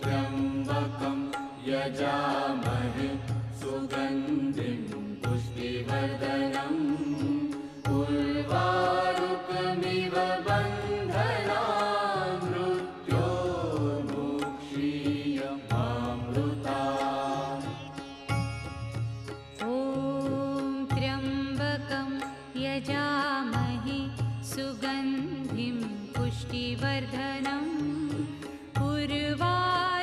त्र्यम्बकं यजामहे सुगन्धिं पुष्टिवर्धनम् उर्वारुकमिव बन्धनान् मृत्योर्मुक्षीयमामृतात्। ॐ त्र्यम्बकं यजामहे सुगन्धिं पुष्टिवर्धनम् उर्वारुकमिव